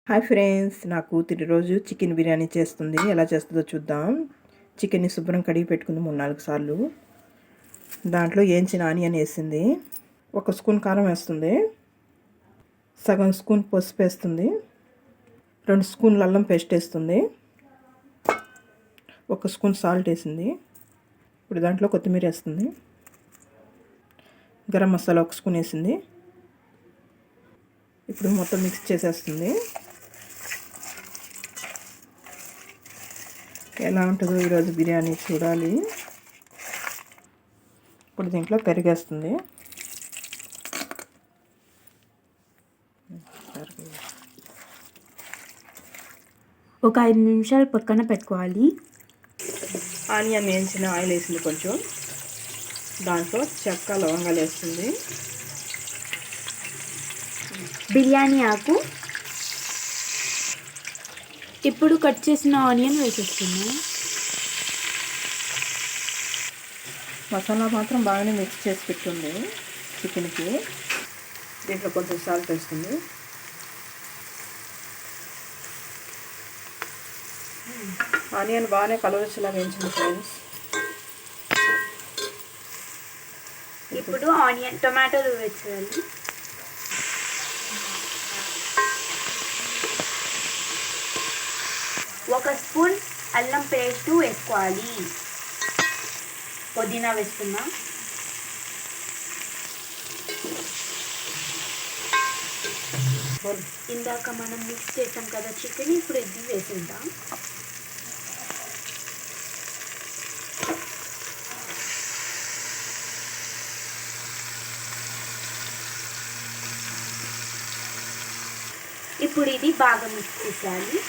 Hi friends, నా కూతురి రోజు చికెన్ బిర్యానీ చేస్తుంది. ఎలా చేస్తుందో చూద్దాం. చికెన్ని శుభ్రం కడిగి పెట్టుకుంది 3-4 సార్లు. దాంట్లో ఏంచిన ఆనియన్ వేసింది. 1 స్పూన్ కారం వేస్తుంది. సగం స్పూన్ పసుపు వేస్తుంది. 2 స్పూన్ల అల్లం పేస్ట్ వేస్తుంది. 1 స్పూన్ సాల్ట్ వేసింది. ఇప్పుడు దాంట్లో కొత్తిమీర వేస్తుంది. గరం మసాలా 1 స్పూన్ వేసింది. ఇప్పుడు మొత్తం మిక్స్ చేసేస్తుంది. ఎలా ఉంటుందో ఈరోజు బిర్యానీ చూడాలి. ఇప్పుడు దీంట్లో పెరిగేస్తుంది. ఒక 5 నిమిషాలు పక్కన పెట్టుకోవాలి. ఆనియన్ వేయించిన ఆయిల్ వేసింది. కొంచెం దాంట్లో చెక్క లవంగాలు వేస్తుంది. బిర్యానీ ఆకు, ఇప్పుడు కట్ చేసిన ఆనియన్ వేసేస్తున్నాం. మసాలా మాత్రం బాగానే మిక్స్ చేసి పెట్టుంది చికెన్కి. దీంట్లో కొంచెం సాల్ట్ వేస్తుంది. ఆనియన్ బాగానే కలవచ్చులా వేయించింది ఫ్రెండ్స్. ఇప్పుడు టొమాటోలు వేసేయాలి. ఒక స్పూన్ అల్లం పేస్ట్ వేసుకోవాలి. పుదీనా వేసుకున్నా. ఇందాక మనం మిక్స్ చేసాం కదా చికెన్, ఇప్పుడు ఇది వేసేద్దాం. ఇప్పుడు ఇది బాగా మిక్స్ చేయాలి.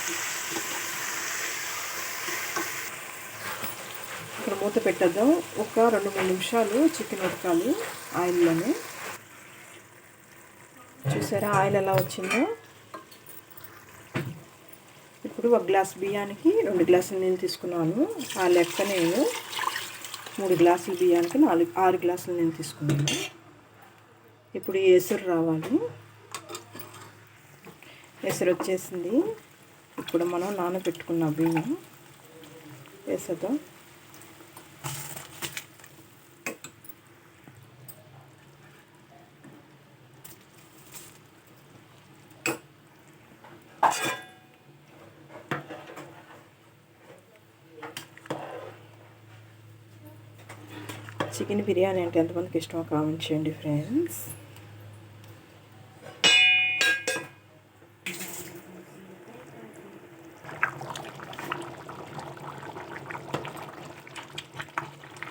ఇక్కడ మూత పెట్టేద్దాం. ఒక 2-3 నిమిషాలు చికెన్ ఉడకాలి ఆయిల్లోనే. చూసారా ఆయిల్ ఎలా వచ్చిందో. ఇప్పుడు 1 గ్లాస్ బియ్యానికి 2 గ్లాసులు నీళ్ళు తీసుకున్నాను. ఆ లెక్క నేను 3 గ్లాసుల బియ్యానికి 6 గ్లాసులు నీళ్ళు తీసుకున్నాను. ఇప్పుడు ఎసురు రావాలి. ఎసురు వచ్చేసింది. ఇప్పుడు మనం నానబెట్టుకున్న బియ్యం వేసేద్దాం. చికెన్ బిర్యానీ అంటే ఎంతమందికి ఇష్టమో కామెంట్ చేయండి ఫ్రెండ్స్.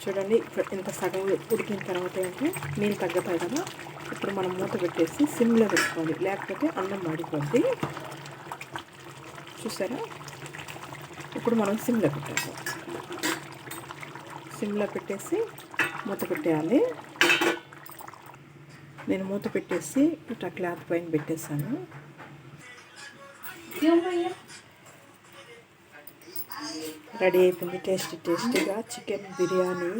చూడండి, ఇంత సగం ఉడికిన తర్వాత ఏంటి నీళ్ళు తగ్గుతాయి కదా. ఇప్పుడు మనం మూత పెట్టేసి సిమ్లో పెట్టుకోవాలి, లేకపోతే అన్నం మాడిపోద్ది. చూసారా, ఇప్పుడు మనం సిమ్లో పెట్టేస్తాం. సిమ్లో పెట్టేసి మూత పెట్టేయాలి. నేను మూత పెట్టేసి ఇట్లా క్లాత్ పైన పెట్టేశాను. రెడీ అయిపోయింది టేస్టీగా చికెన్ బిర్యానీ.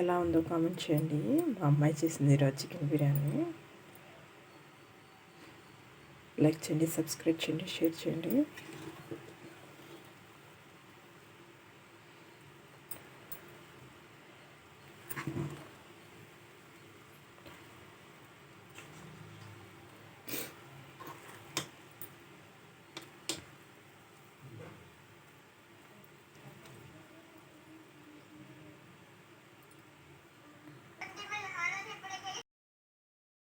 ఎలా ఉందో కామెంట్ చేయండి. మా అమ్మాయి చేసింది ఈరోజు చికెన్ బిర్యానీ. లైక్ చేయండి, సబ్స్క్రైబ్ చేయండి, షేర్ చేయండి.